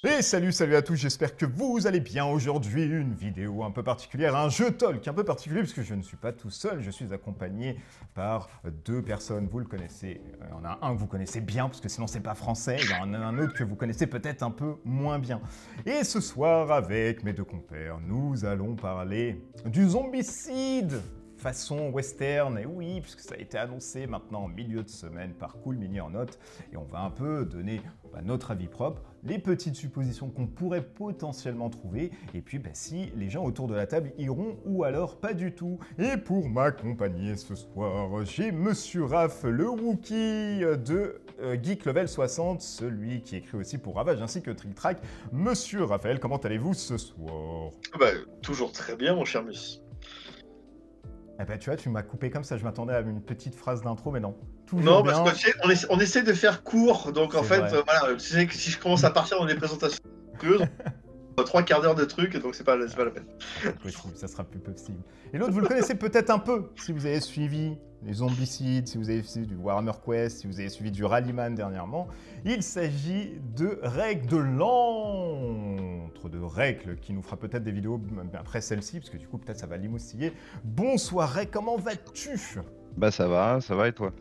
Et salut à tous, j'espère que vous allez bien aujourd'hui. Une vidéo un peu particulière, un jeu talk un peu particulier, puisque je ne suis pas tout seul, je suis accompagné par deux personnes, vous le connaissez. Il y en a un que vous connaissez bien, parce que sinon c'est pas français, il y en a un autre que vous connaissez peut-être un peu moins bien. Et ce soir, avec mes deux compères, nous allons parler du zombicide façon western, et oui, puisque ça a été annoncé maintenant en milieu de semaine par Cool Mini en note, et on va un peu donner notre avis propre, les petites suppositions qu'on pourrait potentiellement trouver, et puis si les gens autour de la table iront ou alors pas du tout. Et pour m'accompagner ce soir, j'ai Monsieur Raph, le Wookie de Geek Level 60, celui qui écrit aussi pour Ravage ainsi que Trick Track. Monsieur Raphaël, comment allez-vous ce soir? Toujours très bien, mon cher Mus. Eh ben tu vois, tu m'as coupé comme ça, je m'attendais à une petite phrase d'intro, mais non. Toujours Non, bien. parce que on essaie de faire court, donc en fait, vrai. voilà, tu sais que si je commence à partir dans des présentations curieuses, 3 quarts d'heure de truc, donc c'est pas la peine. C'est possible, ça sera plus possible. Et l'autre, vous le connaissez peut-être un peu, si vous avez suivi les zombicides, si vous avez suivi du Warhammer Quest, si vous avez suivi du Rallyman dernièrement. Il s'agit de Règle de l'antre, de Règle, qui nous fera peut-être des vidéos après celle-ci, parce que du coup, peut-être ça va l'imoustiller. Bonsoir Règle, comment vas-tu? Bah ça va et toi?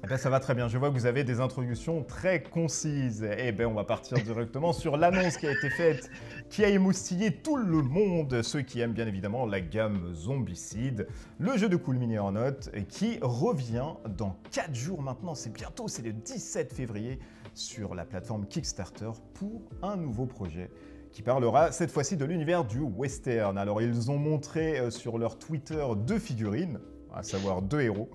Eh ben ça va très bien, je vois que vous avez des introductions très concises. Eh bien on va partir directement sur l'annonce qui a été faite, qui a émoustillé tout le monde, ceux qui aiment bien évidemment la gamme Zombicide, le jeu de Cool Mini en note, qui revient dans 4 jours maintenant, c'est bientôt, c'est le 17 février, sur la plateforme Kickstarter pour un nouveau projet qui parlera cette fois-ci de l'univers du western. Alors ils ont montré sur leur Twitter 2 figurines, à savoir 2 héros.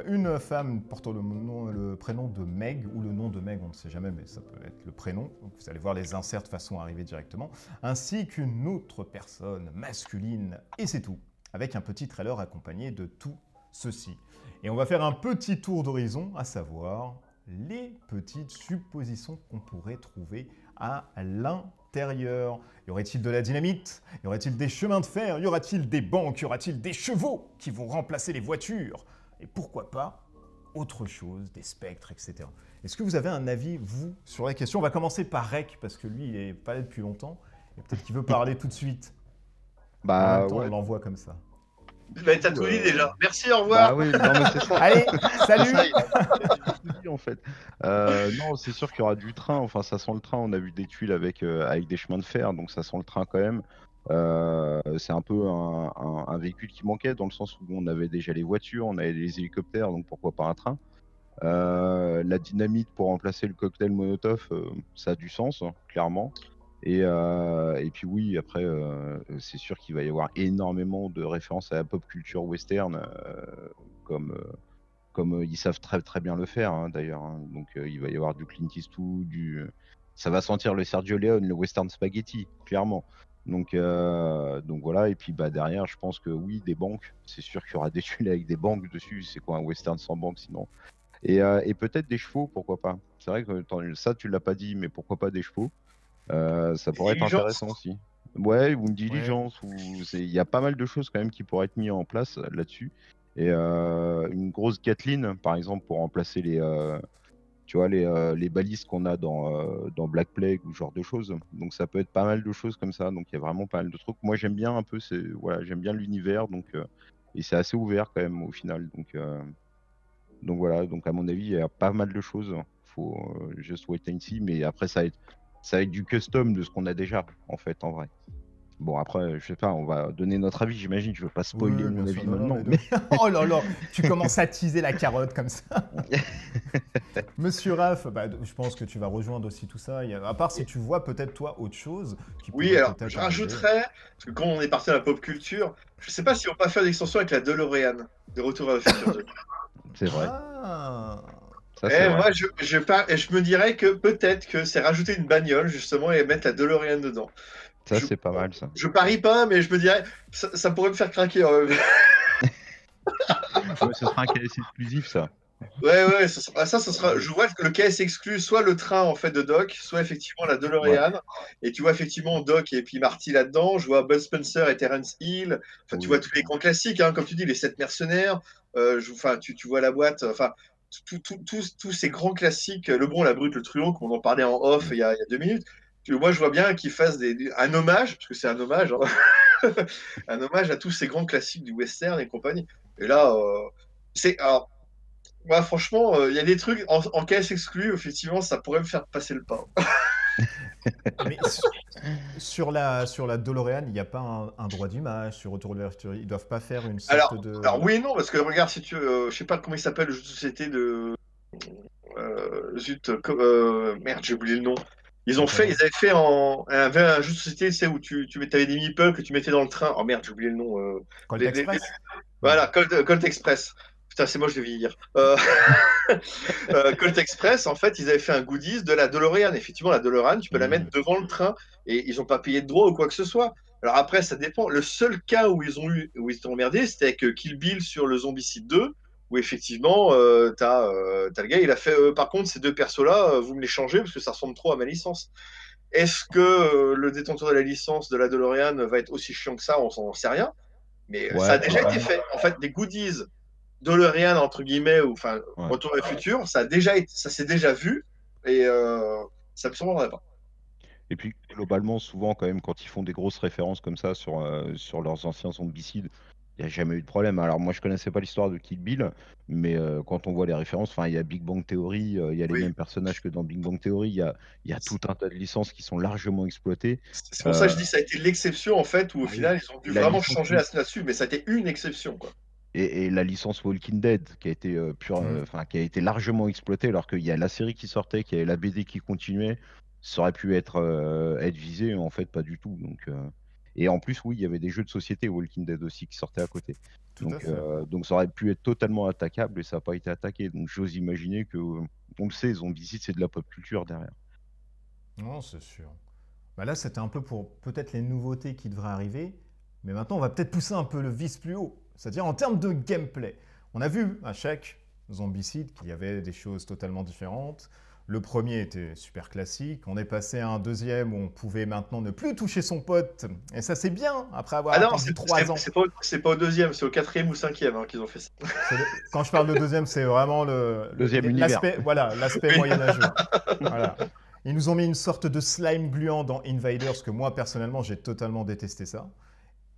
Une femme portant le prénom de Meg, ou le nom de Meg, on ne sait jamais, mais ça peut être le prénom. Donc vous allez voir les inserts de façon arriver directement. Ainsi qu'une autre personne masculine, et c'est tout. Avec un petit trailer accompagné de tout ceci. Et on va faire un petit tour d'horizon, à savoir les petites suppositions qu'on pourrait trouver à l'intérieur. Y aurait-il de la dynamite? Y aurait-il des chemins de fer? Y aura-t-il des banques? Y aura-t-il des chevaux qui vont remplacer les voitures? Et pourquoi pas autre chose, des spectres, etc. Est-ce que vous avez un avis, vous, sur la question? On va commencer par Rek, parce que lui, il n'est pas là depuis longtemps, et peut-être qu'il veut parler tout de suite. En Bah même temps, ouais. on l'envoie comme ça. T'as tout dit déjà. Merci, au revoir. Bah oui, non mais c'est ça. Allez, salut. Ça, il a tout dit en fait. Non, c'est sûr qu'il y aura du train. Enfin, ça sent le train. On a vu des tuiles avec des chemins de fer, donc ça sent le train quand même. C'est un peu un véhicule qui manquait dans le sens où on avait déjà les voitures, on avait les hélicoptères, donc pourquoi pas un train. La dynamite pour remplacer le cocktail Molotov, ça a du sens, hein, clairement. Et puis oui, après, c'est sûr qu'il va y avoir énormément de références à la pop culture western, comme ils savent très très bien le faire, hein, d'ailleurs, hein. Donc il va y avoir du Clint Eastwood, ça va sentir le Sergio Leone, le western spaghetti, clairement. Donc voilà, et puis derrière, je pense que oui, des banques, c'est sûr qu'il y aura des tuiles avec des banques dessus. C'est quoi un western sans banque sinon? Et peut-être des chevaux, pourquoi pas? C'est vrai que ça, tu l'as pas dit, mais pourquoi pas des chevaux? Ça pourrait être Diligence. intéressant aussi. Ouais, ou une Ouais. diligence, il y a pas mal de choses quand même qui pourraient être mis en place là-dessus. Et une grosse Gatling, par exemple, pour remplacer tu vois, les balises qu'on a dans Black Plague ou ce genre de choses. Donc ça peut être pas mal de choses comme ça. Donc il y a vraiment pas mal de trucs. Moi j'aime bien un peu, voilà, j'aime bien l'univers, donc et c'est assez ouvert quand même au final. Donc voilà, donc à mon avis, il y a pas mal de choses. Faut just wait and see, mais après ça va être du custom de ce qu'on a déjà, en fait, en vrai. Bon, après, je sais pas, on va donner notre avis, j'imagine. Je veux pas spoiler Oui, mon bien sûr, avis non, maintenant. mais oh là là, tu commences à teaser la carotte comme ça. Monsieur Raph, je pense que tu vas rejoindre aussi tout ça. À part si tu vois peut-être toi autre chose qui Oui, pourrait alors, peut-être je arriver. rajouterais, parce que quand on est parti à la pop culture, je sais pas si on va pas faire l'extension avec la DeLorean, de Retour vers le futur 2. C'est vrai. Ah. Ça, c'est Et vrai. moi, je me dirais que peut-être que c'est rajouter une bagnole, justement, et mettre la DeLorean dedans. Ça, Je, c'est pas mal, ça. je parie pas, mais je me dirais, ça pourrait me faire craquer. Ouais, ce sera un KS exclusif, ça. Ouais, ça sera. Je vois que le KS exclut soit le train en fait de Doc, soit effectivement la Ouais. DeLorean. Et tu vois effectivement Doc et puis Marty là-dedans. Je vois Bud Spencer et Terence Hill. Enfin, tu Oui. vois tous les grands classiques, hein, comme tu dis, les 7 mercenaires. Enfin, tu vois la boîte. Enfin, tous ces grands classiques. Le bon, la brute, le truand, qu'on en parlait en off il y a 2 minutes. Moi, je vois bien qu'ils fassent un hommage, parce que c'est un hommage, hein, un hommage à tous ces grands classiques du western et compagnie. Et là, alors, moi, franchement, il y a des trucs en caisse exclue, effectivement, ça pourrait me faire passer le pas. Mais sur la DeLorean, il n'y a pas un droit d'image sur Retour vers le futur. Ils doivent pas faire une sorte de. Alors oui et non, parce que regarde, si tu, je sais pas comment il s'appelle le jeu de société de, zut, merde, j'ai oublié le nom. Ils avaient fait un jeu de société, tu sais, où tu avais des meeples que tu mettais dans le train. Oh merde, j'ai oublié le nom. Colt Express. Voilà, Colt Express. Putain, c'est moi, je vais vieillir. Colt Express, en fait, ils avaient fait un goodies de la DeLorean. Effectivement, la DeLorean, tu peux la mettre devant le train et ils n'ont pas payé de droit ou quoi que ce soit. Alors après, ça dépend. Le seul cas où ils étaient emmerdés, c'était avec Kill Bill sur le Zombicide 2, où effectivement, t'as le gars, il a fait par contre, ces deux persos-là, vous me les changez parce que ça ressemble trop à ma licence. Est-ce que le détenteur de la licence de la DeLorean va être aussi chiant que ça? On s'en sait rien. Mais ça a déjà été fait. En fait, des goodies DeLorean, entre guillemets, ou enfin, Retour vers le futur, ça s'est déjà vu et ça me surprendrait pas. Et puis globalement, souvent quand même, quand ils font des grosses références comme ça sur leurs anciens zombicides, il n'y a jamais eu de problème. Alors moi, je connaissais pas l'histoire de Kill Bill, mais quand on voit les références, enfin, il y a Big Bang Theory, il y a les mêmes personnages que dans Big Bang Theory, il y a tout un tas de licences qui sont largement exploitées. C'est pour ça que je dis que ça a été l'exception en fait, où au final ils ont dû vraiment changer là-dessus, mais ça a été une exception quoi. Et la licence Walking Dead qui a été qui a été largement exploitée, alors qu'il y a la série qui sortait, qu'il y avait la BD qui continuait, ça aurait pu être visé, en fait pas du tout. Donc et en plus oui, il y avait des jeux de société Walking Dead aussi qui sortaient à côté. Donc ça aurait pu être totalement attaquable et ça n'a pas été attaqué. Donc j'ose imaginer que on le sait, Zombicide c'est de la pop culture derrière. Non, c'est sûr. Bah là, c'était un peu pour peut-être les nouveautés qui devraient arriver, mais maintenant on va peut-être pousser un peu le vice plus haut, c'est-à-dire en termes de gameplay. On a vu à chaque Zombicide qu'il y avait des choses totalement différentes. Le premier était super classique, on est passé à un deuxième où on pouvait maintenant ne plus toucher son pote, et ça c'est bien, après avoir attendu 3 ans. C'est pas au deuxième, c'est au quatrième ou cinquième qu'ils ont fait ça. Quand je parle de deuxième, c'est vraiment l'aspect moyenâgeux. Voilà. Ils nous ont mis une sorte de slime gluant dans Invaders, que moi personnellement j'ai totalement détesté ça.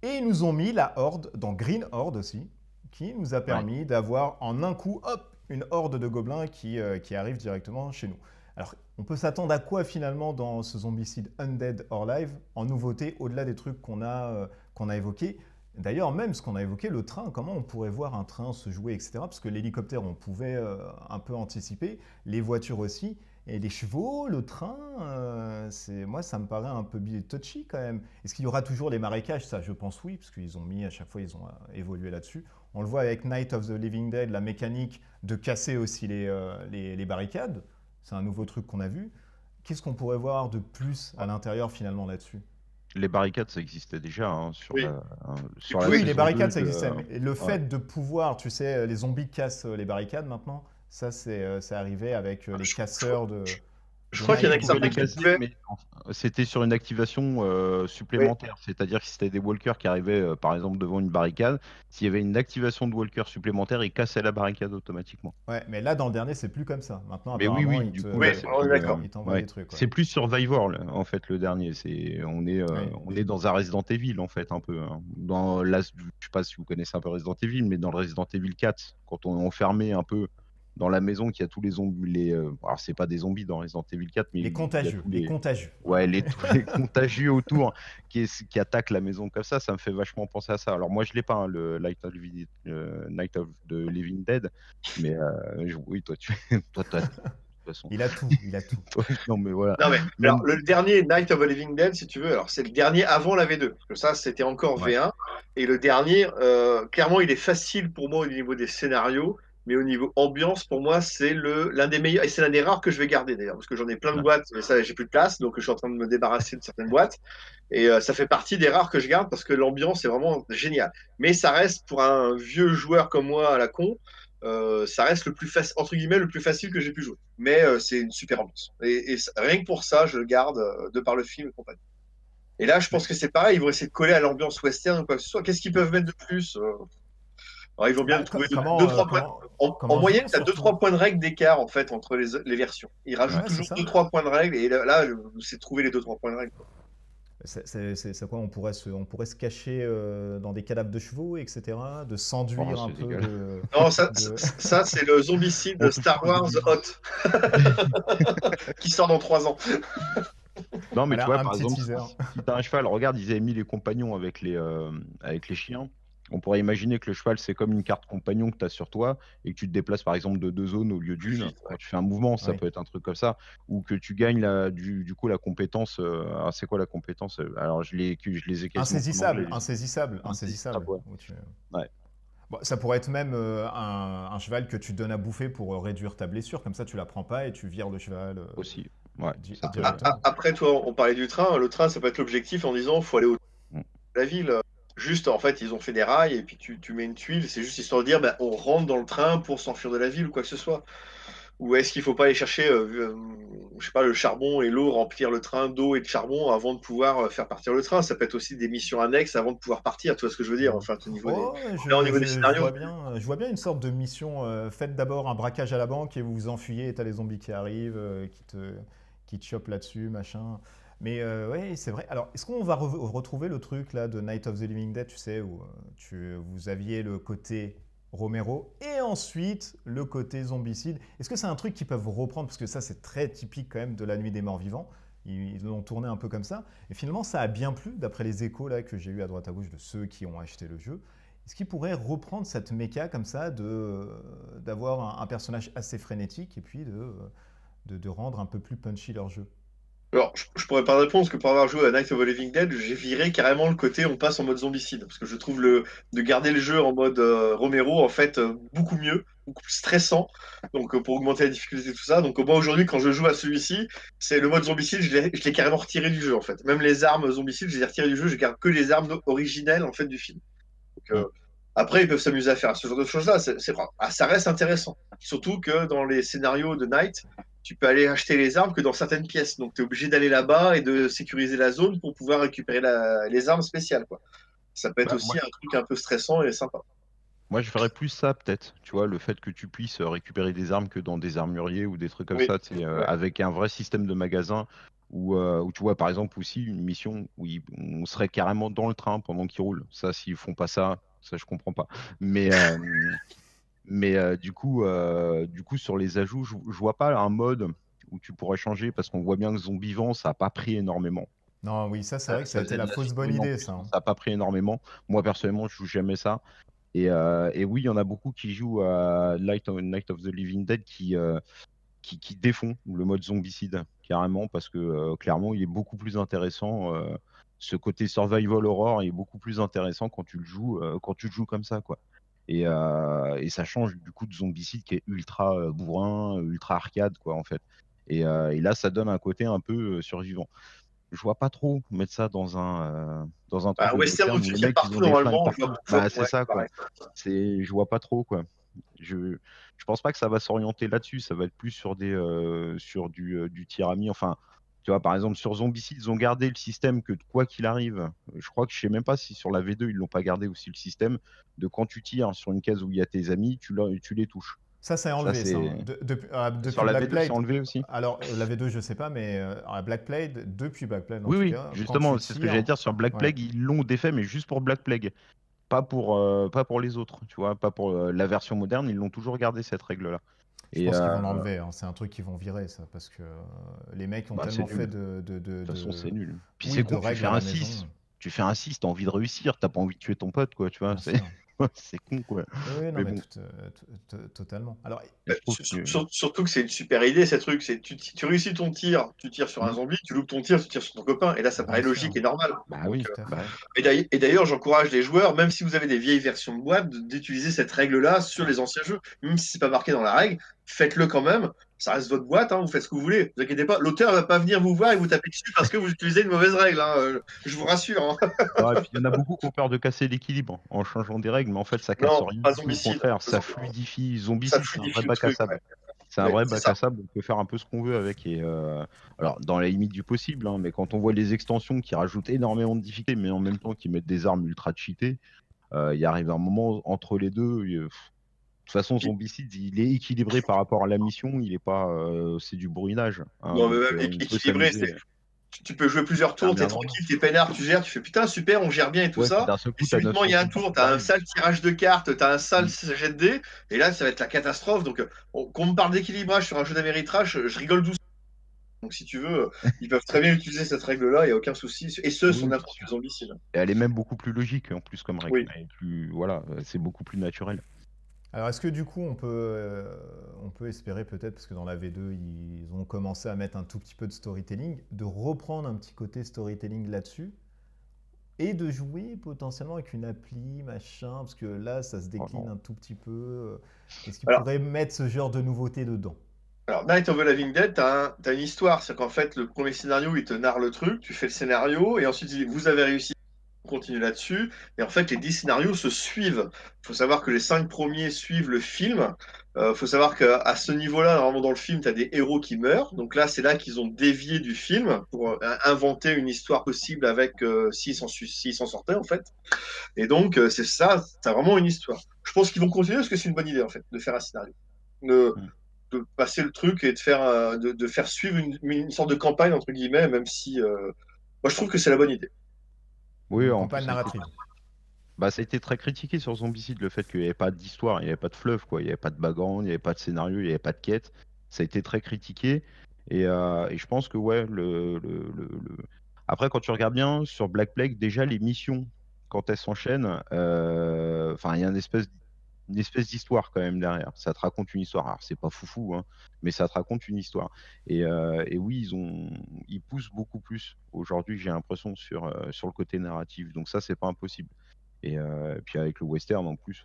Et ils nous ont mis la horde dans Green Horde aussi, qui nous a permis d'avoir en un coup, hop, une horde de gobelins qui arrive directement chez nous. Alors, on peut s'attendre à quoi finalement dans ce Zombicide Undead or Live en nouveauté, au-delà des trucs qu'on a évoqués. D'ailleurs, même ce qu'on a évoqué, le train, comment on pourrait voir un train se jouer, etc. Parce que l'hélicoptère, on pouvait un peu anticiper, les voitures aussi. Et les chevaux, le train, moi, ça me paraît un peu touchy quand même. Est-ce qu'il y aura toujours les marécages? Ça, je pense oui, parce qu'ils ont mis, à chaque fois, ils ont évolué là-dessus. On le voit avec Night of the Living Dead, la mécanique de casser aussi les barricades. C'est un nouveau truc qu'on a vu. Qu'est-ce qu'on pourrait voir de plus à l'intérieur, finalement, là-dessus? Les barricades, ça existait déjà sur Oui. sur la Oui, saison les barricades, 2 ça existait. Mais le ouais. fait de pouvoir, tu sais, les zombies cassent les barricades maintenant, ça, c'est arrivé avec les casseurs de. Je crois qu'il y en a Ils pouvaient certains les qui casser, pouvaient. mais c'était sur une activation supplémentaire. C'est-à-dire que si c'était des walkers qui arrivaient, par exemple, devant une barricade, s'il y avait une activation de walkers supplémentaire, ils cassaient la barricade automatiquement. Ouais, mais là, dans le dernier, c'est plus comme ça. Maintenant, Mais oui, apparemment, oui, ils du te. coup, Oui, là, c'est on est d'accord. Ils t'envoient ouais. des trucs. Ouais. C'est plus Survivor, là, en fait, le dernier. On est dans un Resident Evil, en fait, un peu. Hein. Je sais pas si vous connaissez un peu Resident Evil, mais dans le Resident Evil 4, quand on est enfermé un peu dans la maison, qu'il y a tous les zombies, alors c'est pas des zombies dans Resident Evil 4, mais Les il y a contagieux, tous les contagieux. ouais, tous les contagieux autour qui attaquent la maison comme ça me fait vachement penser à ça. Alors moi je l'ai pas, hein, le Night of the Living Dead, mais oui, toi t'as de toute façon. Il a tout. Non mais voilà. Non, mais alors, le dernier Night of the Living Dead, si tu veux, alors c'est le dernier avant la V2. Parce que ça, c'était encore V1. Et le dernier, clairement, il est facile pour moi au niveau des scénarios. Mais au niveau ambiance, pour moi, c'est l'un des meilleurs. Et c'est l'un des rares que je vais garder d'ailleurs. Parce que j'en ai plein de boîtes, mais ça, j'ai plus de place. Donc, je suis en train de me débarrasser de certaines boîtes. Et ça fait partie des rares que je garde parce que l'ambiance est vraiment géniale. Mais ça reste pour un vieux joueur comme moi à la con. Ça reste le plus facile, entre guillemets, le plus facile que j'ai pu jouer. Mais c'est une super ambiance. Et rien que pour ça, je le garde de par le film et compagnie. Et là, je pense que c'est pareil, ils vont essayer de coller à l'ambiance western ou quoi que ce soit. Qu'est-ce qu'ils peuvent mettre de plus Alors, ils vont bien Bah, trouver comment, 2-3 points. En comment moyenne, jouer tu as surtout? 2-3 points de règle d'écart en fait entre les versions. Ils rajoutent Ouais, c'est toujours ça. 2-3 points de règle et là, c'est trouver les 2-3 points de règle, quoi. C'est quoi? On pourrait se cacher dans des cadavres de chevaux, etc. De Oh, s'enduire un c'est peu dégueulasse. Non, ça, de... ça c'est le zombicide On de touche Star pas aux Wars zombies. Hot qui sort dans 3 ans. Non, mais tu Voilà, vois, un par petit exemple, teaser. si t'as un cheval, regarde, ils avaient mis les compagnons avec les chiens. On pourrait imaginer que le cheval, c'est comme une carte compagnon que tu as sur toi et que tu te déplaces par exemple de 2 zones au lieu Plus d'une. vite, ouais. Quand tu fais un mouvement, ça Oui. peut être un truc comme ça. Ou que tu gagnes du coup la compétence. Alors, c'est quoi la compétence? Alors, je les ai quasiment pas Insaisissable, mangés. insaisissable, Insaisissable, insaisissable. ouais. Où tu- Ouais, Bon, ça pourrait être même un cheval que tu donnes à bouffer pour réduire ta blessure. Comme ça, tu la prends pas et tu vires le cheval aussi. Ouais, ça peut être. directement. Après, toi, on parlait du train. Le train, ça peut être l'objectif en disant faut aller au Mm. la ville. Juste, en fait, ils ont fait des rails et puis tu mets une tuile. C'est juste histoire de dire ben, on rentre dans le train pour s'enfuir de la ville ou quoi que ce soit. Ou est-ce qu'il faut pas aller chercher, je sais pas, le charbon et l'eau, remplir le train d'eau et de charbon avant de pouvoir faire partir le train? Ça peut être aussi des missions annexes avant de pouvoir partir. Tu vois ce que je veux dire? Mm. Enfin, au niveau des, Oh, là, au niveau des scénarios. je vois bien une sorte de mission. Faites d'abord un braquage à la banque et vous vous enfuyez et t'as les zombies qui arrivent, qui te chopent là-dessus, machin. Mais ouais, c'est vrai. Alors, est-ce qu'on va retrouver le truc là de Night of the Living Dead, tu sais, où vous aviez le côté Romero et ensuite le côté zombicide? Est-ce que c'est un truc qu'ils peuvent reprendre? Parce que ça, c'est très typique quand même de La Nuit des Morts Vivants. Ils l'ont tourné un peu comme ça. Et finalement, ça a bien plu, d'après les échos là, que j'ai eu à droite à gauche de ceux qui ont acheté le jeu. Est-ce qu'ils pourraient reprendre cette méca comme ça, d'avoir un personnage assez frénétique et puis de rendre un peu plus punchy leur jeu? Alors, je pourrais pas répondre parce que pour avoir joué à Night of the Living Dead, j'ai viré carrément le côté on passe en mode zombicide. Parce que je trouve de garder le jeu en mode Romero, en fait, beaucoup mieux, beaucoup plus stressant. Donc, pour augmenter la difficulté et tout ça. Donc, moi, aujourd'hui, quand je joue à celui-ci, c'est le mode zombicide, je l'ai carrément retiré du jeu, en fait. Même les armes zombicides, je les ai retirées du jeu, je garde que les armes originelles, en fait, du film. Donc, Mm. après, ils peuvent s'amuser à faire ce genre de choses-là. Ça reste intéressant. Surtout que dans les scénarios de Night, tu peux aller acheter les armes que dans certaines pièces. Donc, tu es obligé d'aller là-bas et de sécuriser la zone pour pouvoir récupérer les armes spéciales, quoi. Ça peut être Bah, aussi un truc un peu stressant et sympa. moi, je ferais plus ça, peut-être. Tu vois, le fait que tu puisses récupérer des armes que dans des armuriers ou des trucs comme Oui, ça, tu sais, ouais. avec un vrai système de magasin où tu vois, par exemple, aussi une mission où on serait carrément dans le train pendant qu'il roule. Ça, s'ils font pas ça, ça, je comprends pas. Mais, du coup, sur les ajouts, je vois pas un mode où tu pourrais changer parce qu'on voit bien que Zombie Vent, ça n'a pas pris énormément. Non, oui, ça c'est vrai que ça Ça a été faisait de la la fausse bonne figurine en idée, plus, ça, mais hein. ça n'a pas pris énormément. Moi, personnellement, je joue jamais ça. Et oui, il y en a beaucoup qui jouent à Night of the Living Dead qui défont le mode zombicide, carrément, parce que clairement, il est beaucoup plus intéressant. Ce côté survival horror est beaucoup plus intéressant quand tu le joues comme ça, quoi. Et ça change du coup de zombicide qui est ultra bourrin, ultra arcade, quoi, en fait. Et là, ça donne un côté un peu survivant. Je vois pas trop mettre ça dans un truc Bah, de western où western où tu les tires mecs ils ont partout, des flingues normalement, partout. je vois, Bah c'est ouais, ça quoi. pareil. Je vois pas trop quoi. Je pense pas que ça va s'orienter là-dessus. Ça va être plus sur du tir à mi. Enfin, tu vois, par exemple sur Zombicide, ils ont gardé le système que quoi qu'il arrive. Je crois que je sais même pas si sur la V2 ils l'ont pas gardé aussi le système de quand tu tires sur une case où il y a tes amis, tu les touches. Ça, c'est Ça enlevé, ça, hein. c'est sur Depuis la Black V2 c'est Plague. enlevé aussi. Alors, la V2, je sais pas, mais à Black Plague, depuis Black Plague en Oui tout oui, cas, quand justement tu c'est ce que j'allais tires. dire sur Black Ouais. Plague ils l'ont défait mais juste pour Black Plague. Pas pour les autres, tu vois, pas pour la version moderne, ils l'ont toujours gardé cette règle-là. Je Et pense qu'ils vont l'enlever, hein. C'est un truc qu'ils vont virer, ça, parce que les mecs ont bah, c'est tellement fait nul. De toute façon, c'est nul. Puis oui, c'est de con, tu règles fais à un la 6. maison, Tu fais un 6, t'as envie de réussir, t'as pas envie de tuer ton pote, quoi, tu vois. bien sûr. C'est con, quoi. Oui, oui, non, Mais mais bon, totalement. Alors, je trouve que. Surtout que c'est une super idée, ce truc. Tu réussis ton tir, tu tires sur un Hmm, zombie, tu loupes ton tir, tu tires sur ton copain. Et là, ça bien paraît sûr, logique et normal. bah Donc, oui, tout à bah fait. ouais. et d'ailleurs, j'encourage les joueurs, même si vous avez des vieilles versions de boîte, d'utiliser cette règle-là sur les anciens jeux. Même si c'est pas marqué dans la règle, faites-le quand même. Ça reste votre boîte, hein, vous faites ce que vous voulez. Vous inquiétez pas, l'auteur va pas venir vous voir et vous taper dessus parce que vous utilisez une mauvaise règle, hein. Je vous rassure, hein. Ouais, et puis il y en a beaucoup qui ont peur de casser l'équilibre en changeant des règles, mais en fait, ça casse Non, rien pas du tout. Au zombicide. contraire, ça fluidifie. Ça Zombicide, c'est un vrai fluidifie le bac à truc. sable. Ouais. C'est un Ouais, vrai c'est bac à ça. sable, on peut faire un peu ce qu'on veut avec. Alors, dans la limite du possible, hein, mais quand on voit les extensions qui rajoutent énormément de difficultés, mais en même temps qui mettent des armes ultra cheatées, Il arrive un moment entre les deux. De toute façon, Zombicide, il est équilibré par rapport à la mission. Il est pas, c'est du bruinage, hein, Non, mais donc même on peut équilibré, s'amuser. tu peux jouer plusieurs Faire tours, t'es bien normal. tranquille, t'es peinard, tu gères, tu fais putain, super, on gère bien et tout Ouais, puis ça. d'un seul Et coup, t'as subitement, il y 900 a un zombies tour, qui t'as un arrivent. sale tirage de cartes, t'as un sale Mm. jet de dés, et là, ça va être la catastrophe. Donc, quand on me parle d'équilibrage sur un jeu d'Améritrage, je rigole doucement. Donc, si tu veux, ils peuvent très bien utiliser cette règle-là, il n'y a aucun souci. Et ce, sur Oui, bien n'importe sûr. quel zombicide. Et elle est même beaucoup plus logique en plus comme règle. Oui. Elle est plus, voilà, c'est beaucoup plus naturel. Alors, est-ce que du coup, on peut espérer peut-être, parce que dans la V2, ils ont commencé à mettre un tout petit peu de storytelling, de reprendre un petit côté storytelling là-dessus et de jouer potentiellement avec une appli, machin, parce que là, ça se Oh décline non. un tout petit peu. Est-ce qu'ils Alors, pourraient mettre ce genre de nouveauté dedans? Alors, Night of the Living Dead, t'as une histoire. C'est qu'en fait, le premier scénario, il te narre le truc, tu fais le scénario, et ensuite, il dit, vous avez réussi, on continue là-dessus. Et en fait, les 10 scénarios se suivent. Il faut savoir que les 5 premiers suivent le film. Il faut savoir qu'à ce niveau-là, normalement, dans le film, tu as des héros qui meurent. Donc là, c'est là qu'ils ont dévié du film pour inventer une histoire possible avec s'ils s'en sortaient, en fait. Et donc, c'est ça, t'as vraiment une histoire. Je pense qu'ils vont continuer parce que c'est une bonne idée, en fait, de faire un scénario. Mm. De passer le truc et de faire suivre une sorte de campagne, entre guillemets, même si moi je trouve que c'est la bonne idée. Oui, Une en plus, campagne narrative. ça a été très critiqué sur Zombicide, le fait qu'il n'y avait pas d'histoire, il n'y avait pas de fleuve, quoi. Il n'y avait pas de background, il n'y avait pas de scénario, il n'y avait pas de quête. Ça a été très critiqué. Et je pense que, ouais, après, quand tu regardes bien sur Black Plague, déjà, les missions, quand elles s'enchaînent, enfin, il y a une espèce d'histoire quand même derrière. Ça te raconte une histoire. Alors, c'est pas foufou, hein, mais ça te raconte une histoire. Et oui, ils poussent beaucoup plus aujourd'hui, j'ai l'impression, sur le côté narratif. Donc ça, c'est pas impossible. Et puis avec le western en plus,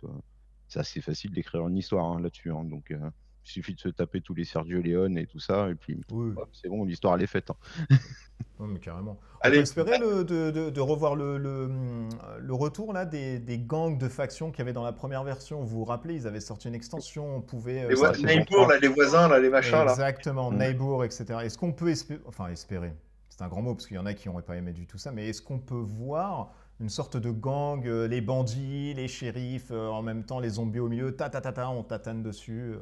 c'est assez facile d'écrire une histoire, hein, là-dessus, hein. Donc il suffit de se taper tous les Sergio Leone et tout ça, et puis Oui, hop, c'est bon, l'histoire elle est faite, hein. non, mais carrément. On peut Allez, espérer de revoir le retour là, des gangs de factions qu'il y avait dans la première version. Vous vous rappelez, ils avaient sorti une extension, on pouvait Sur la saison Neighbor, 3. là, les voisins, là, les machins, là. exactement, Mm. Neighbor, etc. Est-ce qu'on peut espérer, enfin espérer, c'est un grand mot parce qu'il y en a qui n'auraient pas aimé du tout ça, mais est-ce qu'on peut voir une sorte de gang, les bandits, les shérifs, en même temps les zombies au milieu, on tatane dessus.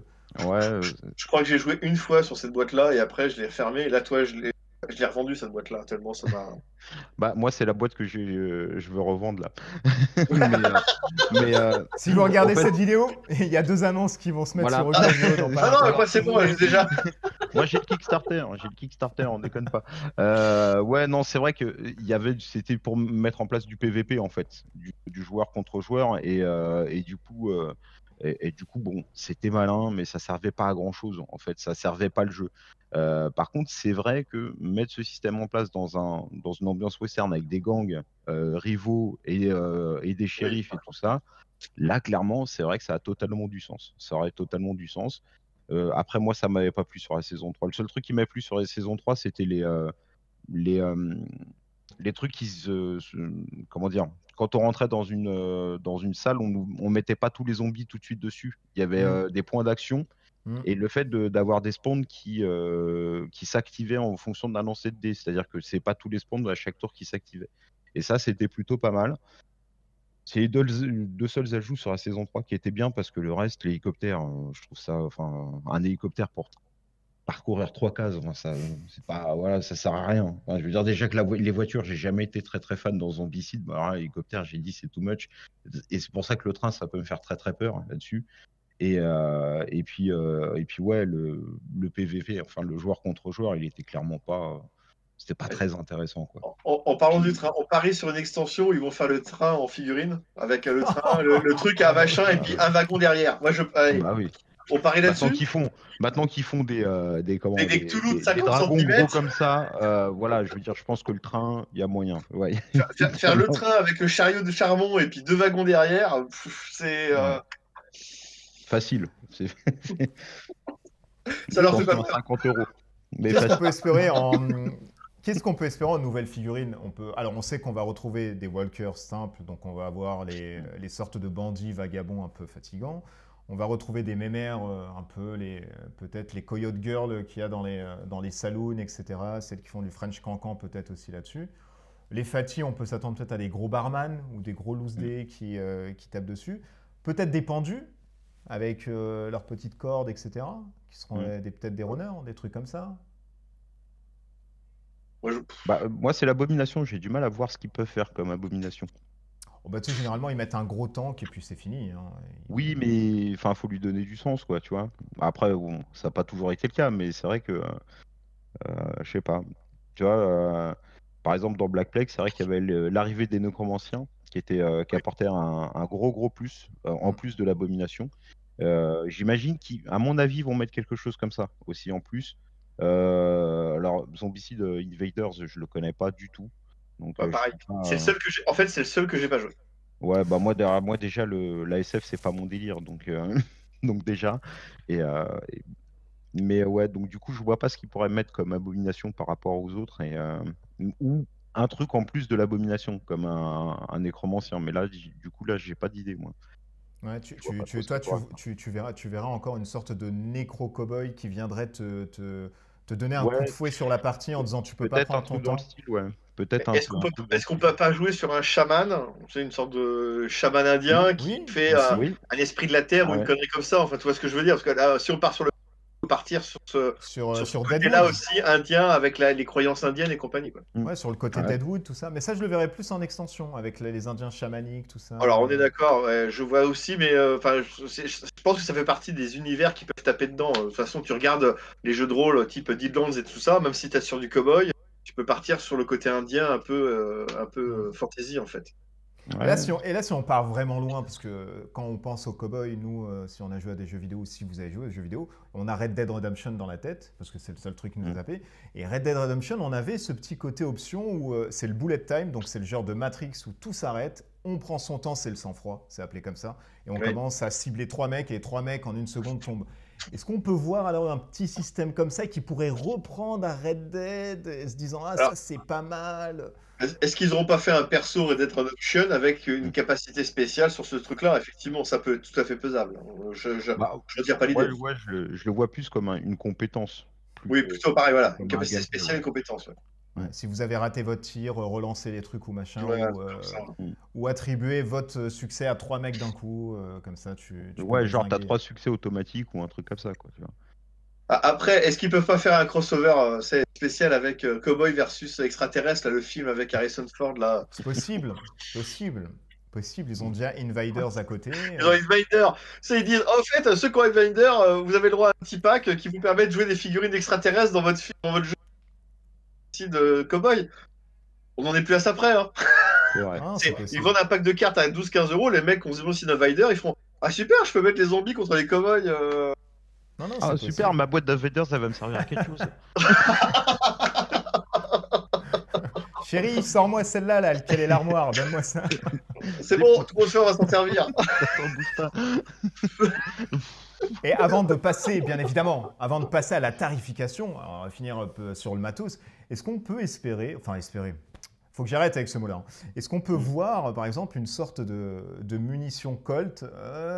Ouais, Je crois que j'ai joué une fois sur cette boîte-là et après je l'ai refermée. Et là, toi, je l'ai revendue cette boîte-là, tellement ça m'a. bah moi c'est la boîte que je veux revendre là. Mais Si vous en regardez fait, cette vidéo, il y a 2 annonces qui vont se mettre voilà. sur Aucun Vidéo dans pas Ah non, mais longtemps. moi c'est bon, j'ai déjà. Moi j'ai le Kickstarter, on déconne pas. Ouais, non, c'est vrai que c'était pour mettre en place du PVP en fait, du joueur contre joueur, et du coup, bon, c'était malin, mais ça servait pas à grand chose en fait, ça servait pas le jeu. Par contre, c'est vrai que mettre ce système en place dans une ambiance western avec des gangs rivaux et des Oui. shérifs et tout ça, là clairement, c'est vrai que ça a totalement du sens. Ça aurait totalement du sens. Après, moi, ça m'avait pas plu sur la saison 3. Le seul truc qui m'a plu sur la saison 3, c'était les, euh, les trucs comment dire, quand on rentrait dans une salle, on mettait pas tous les zombies tout de suite dessus. Il y avait Mm. des points d'action. Mm. Et le fait d'avoir des spawns qui s'activaient en fonction d'un lancer de dés, c'est-à-dire que c'est pas tous les spawns à chaque tour qui s'activaient. Et ça, c'était plutôt pas mal. C'est les deux seuls ajouts sur la saison 3 qui étaient bien parce que le reste, l'hélicoptère, je trouve ça, enfin, un hélicoptère pour parcourir 3 cases, enfin, ça, c'est pas, voilà, ça sert à rien. Enfin, je veux dire déjà que les voitures, j'ai jamais été très très fan dans Zombicide. Bah, alors, l'hélicoptère, j'ai dit c'est too much. Et c'est pour ça que le train, ça peut me faire très très peur là-dessus. Et puis ouais, le PVP, enfin le joueur contre joueur, il était clairement pas, c'était pas très intéressant, quoi. En parlant du train, on parie sur une extension où ils vont faire le train en figurine avec le train, le truc à machin et puis un wagon derrière. Moi, allez, Bah oui. on parie Maintenant là-dessus. qu'ils font, maintenant qu'ils font Avec des Cthulhu de des 50 dragons gros cm. comme ça, voilà, je veux dire, je pense que le train, il y a moyen. Ouais. Faire le train avec le chariot de Charbon et puis 2 wagons derrière, c'est Ouais. Facile. ça leur fait pas peur. 150 euros. Mais Qu'est-ce qu'on facile. peut espérer Qu'est-ce qu'on peut espérer en nouvelles figurines? Alors, on sait qu'on va retrouver des walkers simples, donc on va avoir les sortes de bandits vagabonds un peu fatigants. On va retrouver des mémères, un peu peut-être les coyote girls qu'il y a dans les saloons, etc. Celles qui font du French cancan peut-être aussi là-dessus. Les Fatih, on peut s'attendre peut-être à des gros barman ou des gros loose dés qui tapent dessus. Peut-être des pendus avec leurs petites cordes, etc. Qui seront peut-être des runners, des trucs comme ça. Moi, c'est l'abomination. J'ai du mal à voir ce qu'ils peuvent faire comme abomination. Oh, bah, tu sais, généralement, ils mettent un gros tank et puis c'est fini. Hein. Oui, mais enfin, faut lui donner du sens, quoi, tu vois. Après, bon, ça n'a pas toujours été le cas, mais c'est vrai que, je sais pas. Tu vois, par exemple, dans Black Plague, c'est vrai qu'il y avait l'arrivée des nécromanciens qui apportait un gros plus, en plus de l'abomination. J'imagine qu'à mon avis, ils vont mettre quelque chose comme ça aussi en plus. Alors, Zombicide Invaders, je le connais pas du tout. Donc, je Pareil. sais pas, C'est le seul que j'ai. En fait, c'est le seul que j'ai pas joué. ouais, bah moi déjà, la SF, c'est pas mon délire. Donc, donc déjà. Et, mais ouais, donc du coup, je vois pas ce qu'ils pourraient mettre comme abomination par rapport aux autres. Ou un truc en plus de l'abomination, comme un nécromancien. Mais là, du coup, là, j'ai pas d'idée, moi. Ouais, Je vois pas trop ce qu'ils pourraient faire. tu verras encore une sorte de nécro-cowboy qui viendrait te donner un coup de Ouais, fouet sur la partie en disant tu peux pas peut-être un prendre ton truc dans le temps. style, ouais. Peut-être Est-ce qu'on peut, un truc dans le est-ce qu'on style. peut pas jouer sur un chaman, c'est une sorte de chaman indien qui Oui, fait aussi. Oui, un esprit de la terre ou une ouais. connerie comme ça. Enfin, tu vois ce que je veux dire? Parce que là, si on part sur le, on peut partir sur ce Sur côté-là Deadwood. aussi indien avec les croyances indiennes et compagnie, quoi. Ouais, sur le côté Ouais. Deadwood, tout ça. Mais ça, je le verrais plus en extension avec les Indiens chamaniques, tout ça. Alors, on est d'accord, ouais, je vois aussi, mais enfin, je pense que ça fait partie des univers qui peuvent taper dedans. De toute façon, tu regardes les jeux de rôle type Deadlands et tout ça, même si tu es sur du cowboy, tu peux partir sur le côté indien un peu fantasy en fait. Ouais. Et là, si on part vraiment loin, parce que quand on pense aux cowboys, nous, si on a joué à des jeux vidéo, ou si vous avez joué à des jeux vidéo, on a Red Dead Redemption dans la tête, parce que c'est le seul truc qui nous a tapé. Et Red Dead Redemption, on avait ce petit côté option où c'est le bullet time, donc c'est le genre de Matrix où tout s'arrête, on prend son temps, c'est le sang-froid, c'est appelé comme ça, et on Oui. commence à cibler 3 mecs, et les 3 mecs en une seconde tombent. Est-ce qu'on peut voir alors un petit système comme ça qui pourrait reprendre à Red Dead, se disant ah Alors, ça c'est pas mal. est-ce qu'ils n'auront pas fait un perso Red Dead Redemption avec une capacité spéciale sur ce truc-là? Effectivement, ça peut être tout à fait pesable. Bah, Je retire pas l'idée. ouais, je le vois plus comme une compétence, Oui, plutôt plutôt pareil, voilà. Une comme un capacité gameplay, spéciale, ouais. une compétence. Ouais. Ouais, si vous avez raté votre tir, relancez les trucs ou machin, Ouais, un truc comme ça. ou attribuez votre succès à 3 mecs d'un coup, comme ça tu peux Ouais, genre t'as dézinguer. 3 succès automatiques ou un truc comme ça, quoi. Tu vois. Après, est-ce qu'ils peuvent pas faire un crossover c'est spécial avec Cowboy versus extraterrestre, là, le film avec Harrison Ford là? C'est possible, possible, possible. Ils ont déjà Invaders à côté. Ils ont Invader. Ils disent en fait, ceux qui ont Invader, vous avez le droit à un petit pack qui vous permet de jouer des figurines d'extraterrestres dans votre jeu de Cowboy. On n'en est plus à ça près. Hein. C'est vrai. Ah, c'est Ils possible. vendent un pack de cartes à 12-15 euros. Les mecs qui ont aussi Invader, ils font ah super, je peux mettre les zombies contre les cowboys. Non, non, Ah, c'est super, possible. ma boîte d'Invaders, ça va me servir à quelque chose. Chérie, sors-moi celle-là, là, quelle est l'armoire, donne-moi ça. C'est bon, tout le monde on va s'en servir. Attends, bouge pas. Et avant de passer, bien évidemment, avant de passer à la tarification, alors on va finir un peu sur le matos, est-ce qu'on peut espérer, faut que j'arrête avec ce mot-là, hein. Est-ce qu'on peut voir, par exemple, une sorte de munitions Colt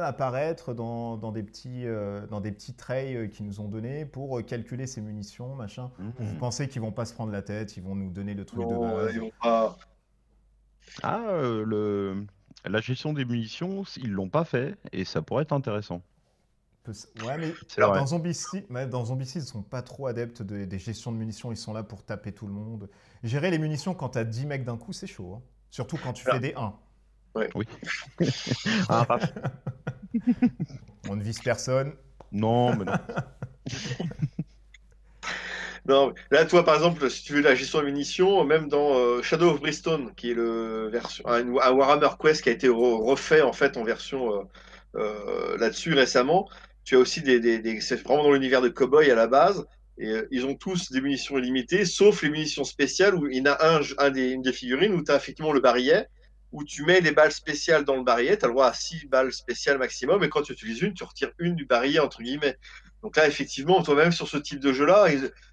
apparaître dans des petits trays qu'ils nous ont donnés pour calculer ces munitions, machin? Ou vous pensez qu'ils vont pas se prendre la tête, ils vont nous donner le truc de Non, base? ils vont pas. Ah, la gestion des munitions, ils l'ont pas fait et ça pourrait être intéressant. Ouais, mais C'est vrai. dans Zombicide, ils sont pas trop adeptes des gestions de munitions, ils sont là pour taper tout le monde. Gérer les munitions quand t'as 10 mecs d'un coup, c'est chaud, hein. Surtout quand tu fais des 1. Oui. Ah, Raph. On ne vise personne. Non, mais non. Non, là, toi, par exemple, si tu veux la gestion de munitions, même dans Shadow of Brimstone, qui est un Warhammer Quest qui a été refait en fait en version là-dessus récemment, tu as aussi c'est vraiment dans l'univers de Cowboy à la base, et ils ont tous des munitions illimitées, sauf les munitions spéciales où il y en a une des figurines où tu as effectivement le barillet, où tu mets les balles spéciales dans le barillet, tu as le droit à 6 balles spéciales maximum, et quand tu utilises une, tu retires une du barillet, entre guillemets. Donc là, effectivement, toi-même sur ce type de jeu-là,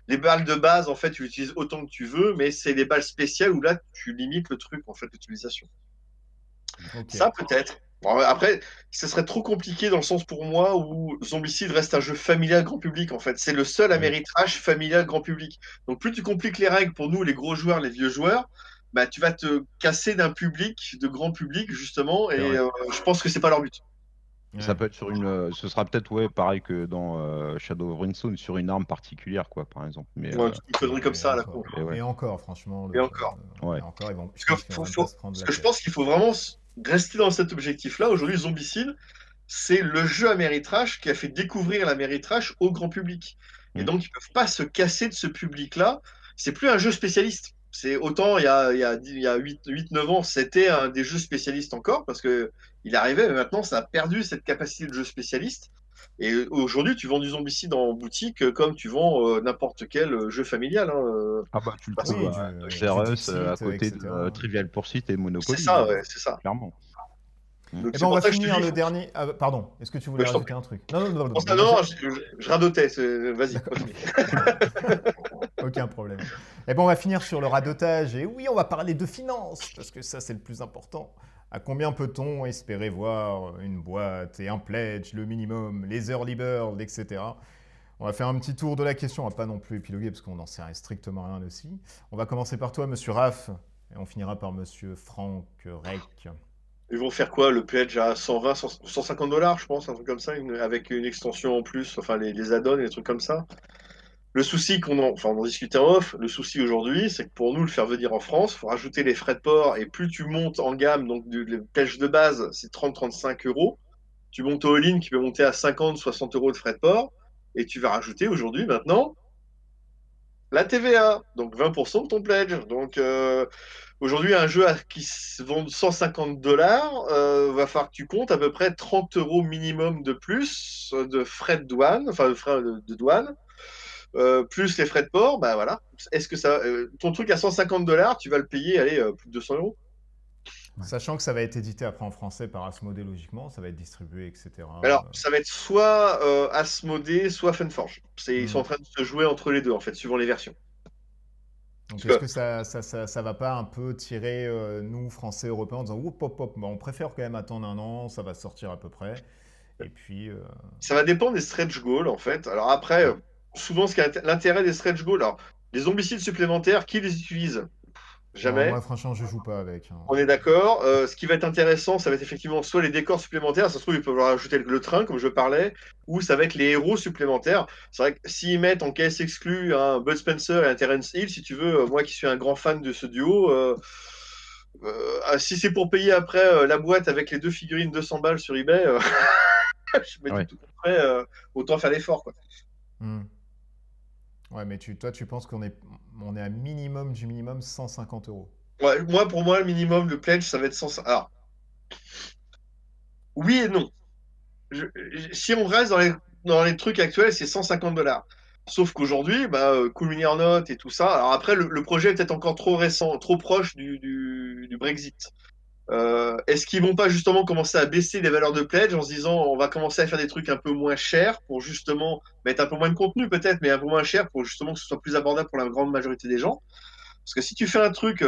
les balles de base, en fait, tu utilises autant que tu veux, mais c'est les balles spéciales où là, tu limites le truc, en fait, l'utilisation. Ok. Ça, peut-être. Bon, après, ce serait trop compliqué dans le sens pour moi où Zombicide reste un jeu familial grand public, en fait. C'est le seul Ameritrash familial grand public. Donc, plus tu compliques les règles pour nous, les gros joueurs, les vieux joueurs, bah, tu vas te casser d'un public, de grand public, justement, C'est et vrai. je pense que c'est pas leur but. Ça Ouais. peut être sur ce sera peut-être pareil que dans Shadow of Brimstone, sur une arme particulière, quoi, par exemple. Mais Ouais, une connerie comme ça, à la con. et ouais, Et encore, franchement, Et encore. et ouais. encore, je Parce pense que, qu'ils vont même pas se prendre parce la que je tête. pense qu'il faut vraiment rester dans cet objectif-là. Aujourd'hui, Zombicide, c'est le jeu Ameritrash qui a fait découvrir l'Ameritrash au grand public. Et Mm. donc, ils peuvent pas se casser de ce public-là. C'est plus un jeu spécialiste. C'est autant il y a 8-9 ans, c'était un des jeux spécialistes encore, parce que il arrivait, mais maintenant, ça a perdu cette capacité de jeu spécialiste. Et aujourd'hui, tu vends du Zombicide en boutique comme tu vends n'importe quel jeu familial. Hein, Ah bah tu le parce que trouves Oui, à du Toys R Us, à Dixit, côté de etc. Trivial Pursuit et c'est Monopoly, ça, ouais, c'est ça. clairement. Mm. Donc Eh c'est ben, on pour va ça que je te finir dis, le dernier. Ah, pardon, est-ce que tu voulais je t'en rajouter prie. un truc? Non, non, non, non, Bon, ça, moi, non, je radotais. Vas-y, D'accord. continue. Aucun problème. Eh ben, on va finir sur le radotage. Et oui, on va parler de finances, parce que ça, c'est le plus important. À combien peut-on espérer voir une boîte et un pledge, le minimum, les early birds, etc. On va faire un petit tour de la question. On va pas non plus épiloguer, parce qu'on n'en sait strictement rien aussi. On va commencer par toi, monsieur Raph, et on finira par monsieur Franck Rec. Ils vont faire quoi? Le pledge à 120, 150 dollars, je pense, un truc comme ça, avec une extension en plus, enfin les add-ons et des trucs comme ça. Le souci enfin on en discutait en off, le souci aujourd'hui, c'est que pour nous le faire venir en France, il faut rajouter les frais de port et plus tu montes en gamme, donc le pledge de base, c'est 30-35 euros. Tu montes au all-in qui peut monter à 50-60 euros de frais de port et tu vas rajouter aujourd'hui maintenant la TVA, donc 20% de ton pledge. Donc aujourd'hui, un jeu qui se vend 150 dollars, va falloir que tu comptes à peu près 30 euros minimum de plus de frais de douane, enfin de frais de douane, plus les frais de port. Bah voilà. Est-ce que ton truc à 150 dollars, tu vas le payer, allez, plus de 200 euros? Ouais. Sachant que ça va être édité après en français par Asmodée, logiquement, ça va être distribué, etc. Alors, ça va être soit Asmodée, soit Funforge. Ils sont en Hmm. train de se jouer entre les deux, en fait, suivant les versions. Donc est-ce Parce que que ça va pas un peu tirer nous, Français, Européens, en disant oup, hop, hop, bah, on préfère quand même attendre un an, ça va sortir à peu près. Et puis, ça va dépendre des stretch goals, en fait. Alors après, souvent, l'intérêt des stretch goals, alors, les zombicides supplémentaires, qui les utilise? non, Jamais. moi franchement, je joue pas avec, hein. On est d'accord. Ce qui va être intéressant, ça va être effectivement soit les décors supplémentaires, ça se trouve, ils peuvent leur ajouter le train, comme je parlais, ou ça va être les héros supplémentaires. C'est vrai que s'ils mettent en caisse exclue un Bud Spencer et un Terence Hill, si tu veux, moi qui suis un grand fan de ce duo, si c'est pour payer après la boîte avec les deux figurines 200 balles sur eBay, je me dis Ouais. tout après, autant faire l'effort, quoi. Hmm. Ouais, mais toi, tu penses on est à minimum du minimum 150 euros. Ouais, pour moi, le minimum, le pledge, ça va être 100. Alors, oui et non. Si on reste dans les trucs actuels, c'est 150 dollars. Sauf qu'aujourd'hui, bah, Cool Mini or Not et tout ça. Alors après, le projet est peut-être encore trop récent, trop proche du Brexit. Est-ce qu'ils vont pas justement commencer à baisser les valeurs de pledge en se disant on va commencer à faire des trucs un peu moins chers pour justement mettre un peu moins de contenu peut-être, mais un peu moins cher pour justement que ce soit plus abordable pour la grande majorité des gens? Parce que si tu fais un truc,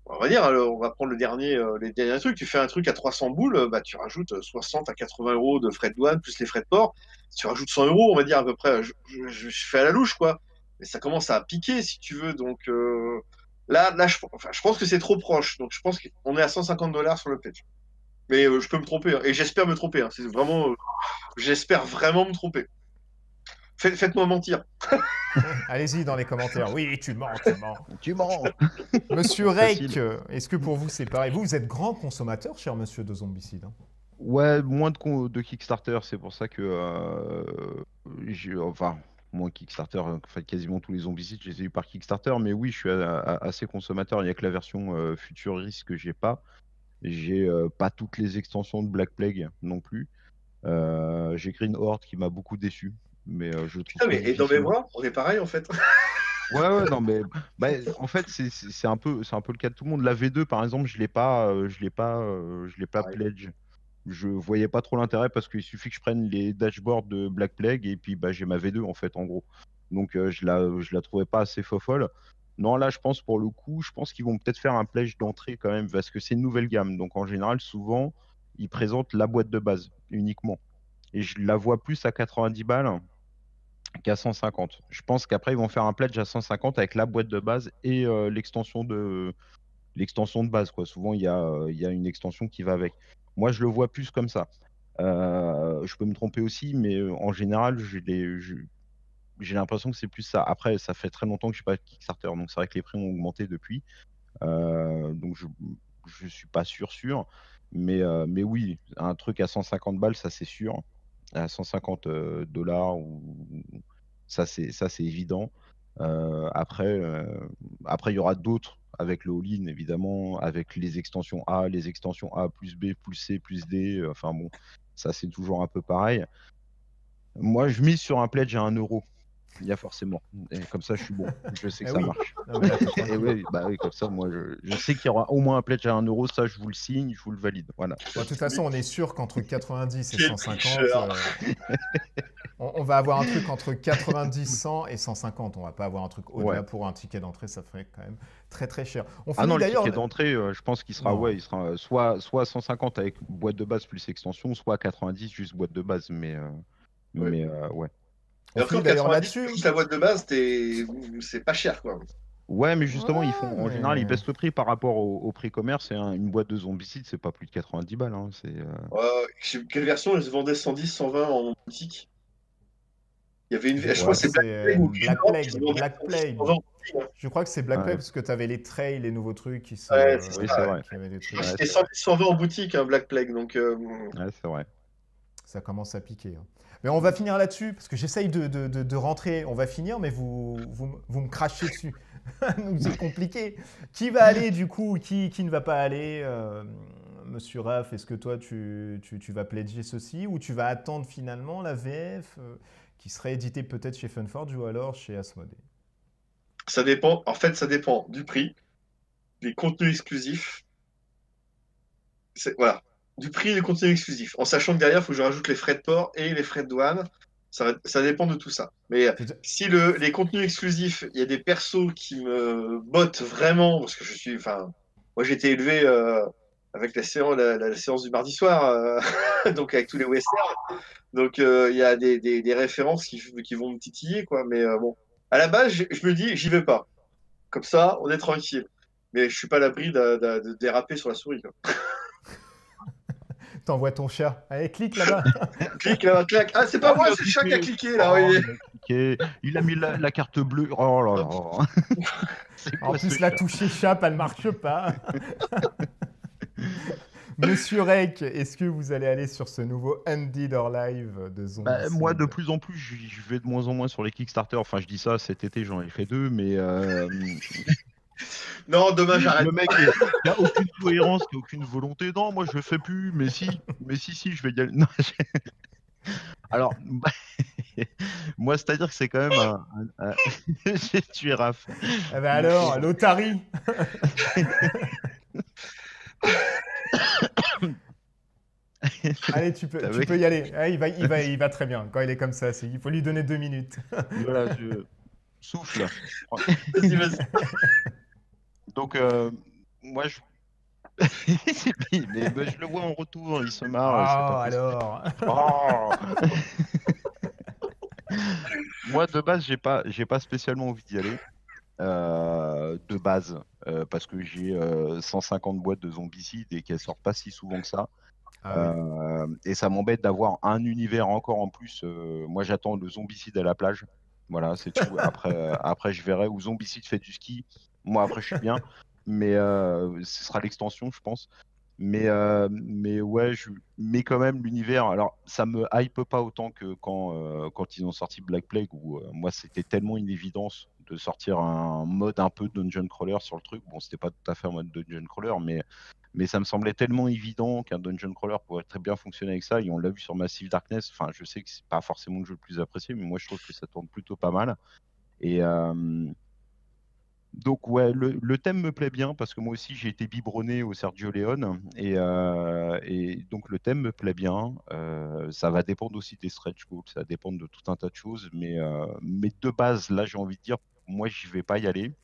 on va dire, on va prendre les derniers trucs, tu fais un truc à 300 boules, bah, tu rajoutes 60 à 80 euros de frais de douane, plus les frais de port, tu rajoutes 100 euros, on va dire à peu près, je fais à la louche, quoi. Mais ça commence à piquer, si tu veux, donc là je pense que c'est trop proche, donc je pense qu'on est à 150 dollars sur le pledge. Mais je peux me tromper, hein, et j'espère me tromper, hein, c'est vraiment, j'espère vraiment me tromper. Faites-moi mentir. Allez-y dans les commentaires. Oui, tu mens, tu mens. Tu mens. Monsieur Facile. Rake, est-ce que pour vous c'est pareil? Vous êtes grand consommateur, cher monsieur de Zombicide, hein? Ouais, moins de Kickstarter, c'est pour ça que enfin moins Kickstarter, en fait quasiment tous les zombicides, je les ai eu par Kickstarter, mais oui, je suis assez consommateur. Il n'y a que la version Futurist que j'ai pas. J'ai pas toutes les extensions de Black Plague non plus. J'ai Green Horde qui m'a beaucoup déçu, mais je trouve Putain, ça mais et dans mes difficile. bras, on est pareil en fait. Ouais, non, mais bah, en fait, c'est un peu le cas de tout le monde. La V2, par exemple, je l'ai pas Ouais. pledge. Je voyais pas trop l'intérêt parce qu'il suffit que je prenne les dashboards de Black Plague et puis bah, j'ai ma V2 en fait, en gros. Donc je la trouvais pas assez fofolle. Non, là, je pense pour le coup, je pense qu'ils vont peut-être faire un pledge d'entrée quand même parce que c'est une nouvelle gamme. Donc en général, souvent, ils présentent la boîte de base uniquement. Et je la vois plus à 90 balles qu'à 150. Je pense qu'après, ils vont faire un pledge à 150 avec la boîte de base et l'extension l'extension de base, quoi. Souvent, il y a une extension qui va avec. Moi, je le vois plus comme ça. Je peux me tromper aussi, mais en général, j'ai l'impression que c'est plus ça. Après, ça fait très longtemps que je suis pas Kickstarter, donc c'est vrai que les prix ont augmenté depuis. Donc je suis pas sûr, mais oui, un truc à 150 balles, ça c'est sûr. À 150 dollars ou ça c'est évident. Après il y aura d'autres avec le all-in évidemment, avec les extensions A, les extensions A plus B plus C plus D, enfin bon, ça c'est toujours un peu pareil. Moi je mise sur un pledge à 1 €. Il y a forcément. Et comme ça, je suis bon. Je sais que Eh ça oui. marche. Non, mais là, t'es Et tranquille. oui, bah oui, comme ça, moi, je sais qu'il y aura au moins un pledge à 1 €. Ça, je vous le signe, je vous le valide. Voilà. Bon, de toute façon, on est sûr qu'entre 90 et Quel 150, tricheur. on va avoir un truc entre 90, 100 et 150. On va pas avoir un truc au-delà Ouais. pour un ticket d'entrée, ça ferait quand même très très cher. On Ah finit non, le d'ailleurs. ticket d'entrée, je pense qu'il sera, ouais, Non. il sera soit 150 avec boîte de base plus extension, soit 90 juste boîte de base. Ouais. Ouais. On Et finit encore d'ailleurs 90, là-dessus. juste la boîte de base, c'est pas cher, quoi. Ouais, mais justement, Ouais, en général, ils mais baissent le prix par rapport au prix commerce. Et une boîte de zombicide, c'est pas plus de 90 balles. Hein, Quelle version ils se vendaient 110, 120 en boutique? Il y avait je crois crois que que c'est Black c'est Plague ou Black Greenhorn qui se Plague. vendait Black 110, Plague. 120 en boutique, hein. Je crois que c'est Black Plague ouais, parce que tu avais les trails, les nouveaux trucs Ouais, c'est ça. oui, c'est Ouais. vrai. qui avaient des Je crois trucs. que Ouais, c'était c'est vrai. 110, 120 en boutique, hein, Black Plague. Donc, Ouais, c'est vrai. Ça commence à piquer, hein. Mais on va finir là-dessus, parce que j'essaye de rentrer. On va finir, mais vous me crachez dessus. Donc c'est compliqué. Qui va aller du coup, qui ne va pas aller Monsieur Raph, est-ce que toi tu vas pledger ceci ou tu vas attendre finalement la VF qui serait éditée peut-être chez Funforge ou alors chez Asmodee? ça dépend. En fait, ça dépend du prix, des contenus exclusifs. Voilà. Du prix et des contenus exclusifs. En sachant que derrière, il faut que je rajoute les frais de port et les frais de douane. Ça dépend de tout ça. Mais si les contenus exclusifs, il y a des persos qui me bottent vraiment, parce que enfin, moi j'ai été élevé avec la séance du mardi soir, donc avec tous les westerns. Donc il y a des références qui vont me titiller, quoi. Mais bon, à la base, je me dis, j'y vais pas. Comme ça, on est tranquille. Mais je suis pas à l'abri de déraper sur la souris, quoi. T'envoies ton chat. Allez, clique là-bas. Clique là, clac. Ah, c'est pas Oh, moi, il a c'est le chat qui a cliqué. cliqué là. Oh, Oui. il a cliqué. Il a mis la carte bleue. Oh là là. C'est En quoi ce plus, la chat? touche échappe, elle marche pas. Monsieur Rek, est-ce que vous allez aller sur ce nouveau Undead or Live de Bah, moi, de Zombicide? plus en plus, je vais de moins en moins sur les Kickstarter. Enfin, je dis ça, cet été, j'en ai fait 2, mais Non, demain j'arrête. le mec, il n'y a aucune cohérence, il n'y a aucune volonté. Non, moi, je le fais plus. Mais si, je vais y aller. Non, alors, bah, moi, c'est-à-dire que c'est quand même J'ai tué Raph. Eh ben alors, l'Otari. Allez, tu peux y aller. Ah, il va très bien. Quand il est comme ça, il faut lui donner 2 minutes. Voilà, je souffle. Vas-y, vas-y. Donc, moi, mais je le vois en retour, il se marre, c'est pas Ah, possible. alors. Oh Moi, de base, j'ai pas spécialement envie d'y aller. De base, parce que j'ai 150 boîtes de zombicides et qu'elles sortent pas si souvent que ça. Ah oui. Et ça m'embête d'avoir un univers encore en plus. Moi, j'attends le zombicide à la plage. Voilà, c'est tout. Après, je verrai où zombicide fait du ski. Moi, après, je suis bien. Mais ce sera l'extension, je pense. Mais ouais, mais quand même, l'univers. Alors, ça me hype pas autant que quand ils ont sorti Black Plague, où moi, c'était tellement une évidence de sortir un mode un peu dungeon crawler sur le truc. Bon, c'était pas tout à fait un mode dungeon crawler, mais ça me semblait tellement évident qu'un dungeon crawler pourrait très bien fonctionner avec ça. Et on l'a vu sur Massive Darkness. Enfin, je sais que c'est pas forcément le jeu le plus apprécié, mais moi, je trouve que ça tourne plutôt pas mal. Et donc, ouais, le thème me plaît bien parce que moi aussi, j'ai été biberonné au Sergio Leone. Et donc, le thème me plaît bien. Ça va dépendre aussi des stretch goals, ça va dépendre de tout un tas de choses. Mais de base, là, j'ai envie de dire, moi, j'y vais pas y aller.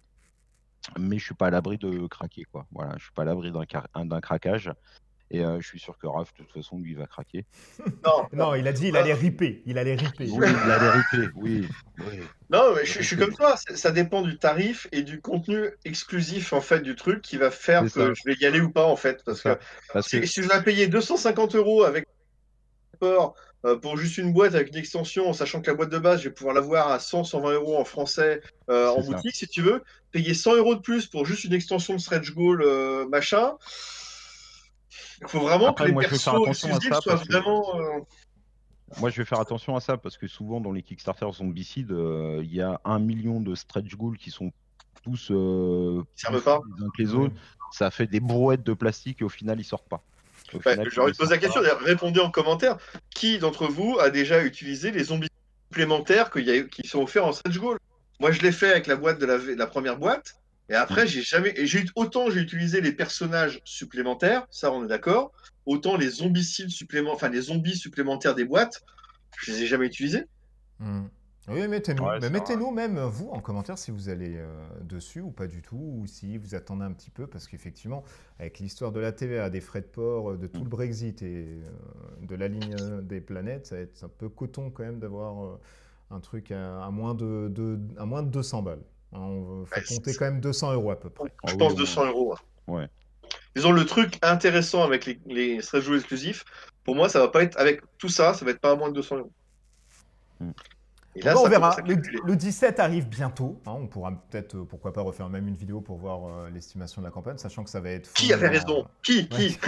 Mais je suis pas à l'abri de craquer, quoi. Voilà, je suis pas à l'abri d'un craquage. Et je suis sûr que Raph, de toute façon, lui, va craquer. Non, il a dit il allait ripper. Il allait ripper. Oui, il allait ripper, oui. Non, mais je suis comme toi, ça dépend du tarif et du contenu exclusif en fait du truc qui va faire C'est que ça. je vais y aller ou pas en fait. Parce que Parce que si je dois payer 250 € avec port pour juste une boîte avec une extension, en sachant que la boîte de base, je vais pouvoir l'avoir à 100-120 € en français en c'est ça. boutique, si tu veux, payer 100 € de plus pour juste une extension de stretch goal machin. Il faut vraiment Après, que les moi, je vais faire persos attention à exclusifs ça soient parce que vraiment. moi, je vais faire attention à ça parce que souvent dans les Kickstarter zombicides, il y a 1 million de stretch goals qui sont tous Ça plus me fous parle. les uns que les autres. Ça fait des brouettes de plastique et au final, ils sortent pas. Au Ouais, final, j'ai envie ils de poser la sortent question, pas. d'ailleurs, répondez en commentaire. Qui d'entre vous a déjà utilisé les zombies supplémentaires qui sont offerts en stretch goal? Moi, je l'ai fait avec la boîte de la première boîte. Et Mm. après, autant j'ai utilisé les personnages supplémentaires, ça on est d'accord. Autant les zombicides supplémentaires, enfin les zombies supplémentaires des boîtes, je les ai jamais utilisés. Hmm. Oui, mettez-nous. Ouais, Mais c'est vrai. mettez-nous même, vous, en commentaire, si vous allez dessus ou pas du tout, ou si vous attendez un petit peu, parce qu'effectivement, avec l'histoire de la TVA, des frais de port, de tout le Brexit et de la ligne des planètes, ça va être un peu coton quand même d'avoir un truc à moins à moins de 200 balles. Hein, faut Ouais, compter quand même 200 € à peu près. Ah je oui, pense au 200 moins. euros. Ouais. Disons, le truc intéressant avec les stretch goals exclusifs, pour moi, ça va pas être avec tout ça, ça va être pas à moins de 200 €. Mm. Et Bon là, ben, on ça commence verra. à calculer. Le 17 arrive bientôt. Hein, on pourra peut-être, pourquoi pas, refaire même une vidéo pour voir l'estimation de la campagne, sachant que ça va être Qui full avait dans... raison? Qui? Ouais. Qui?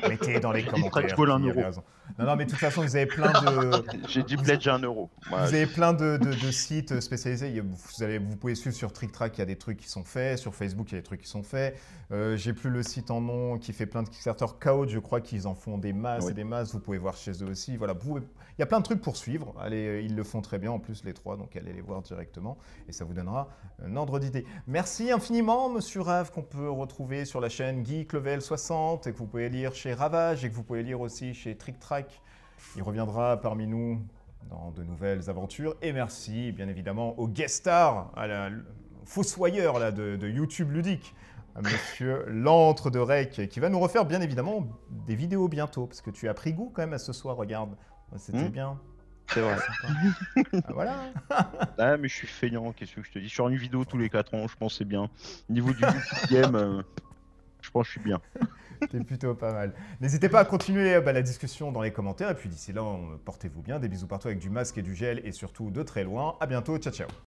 Mettez dans les J'ai dit stretch commentaires goal 1 qui avait euro. raison. Non, non, mais de toute façon, vous avez plein de... J'ai dit Vous, pledge à 1 euro. vous Voilà, avez plein de sites spécialisés. Vous pouvez suivre sur TrickTrack, il y a des trucs qui sont faits. Sur Facebook, il y a des trucs qui sont faits. J'ai plus le site en nom qui fait plein de Kickstarter. Chaos, je crois qu'ils en font des masses Oui. et des masses. Vous pouvez voir chez eux aussi. Voilà, il y a plein de trucs pour suivre. Allez, ils le font très bien en plus, les trois. Donc allez les voir directement et ça vous donnera un ordre d'idée. Merci infiniment, monsieur Rav, qu'on peut retrouver sur la chaîne Geek Level 60 et que vous pouvez lire chez Ravage et que vous pouvez lire aussi chez TrickTrack. Il reviendra parmi nous dans de nouvelles aventures. Et merci, bien évidemment, au guest star, fossoyeur là, de YouTube ludique, à monsieur L'Antre de Rec, qui va nous refaire, bien évidemment, des vidéos bientôt. Parce que tu as pris goût quand même à ce soir, regarde. C'était bien. C'est vrai. Ah, voilà. Ah, mais je suis feignant, qu'est-ce que je te dis? Sur une vidéo tous les 4 ans, je pense que c'est bien. Niveau du game, je pense que je suis bien. C'était plutôt pas mal. N'hésitez pas à continuer la discussion dans les commentaires. Et puis d'ici là, portez-vous bien. Des bisous partout avec du masque et du gel et surtout de très loin. À bientôt. Ciao, ciao.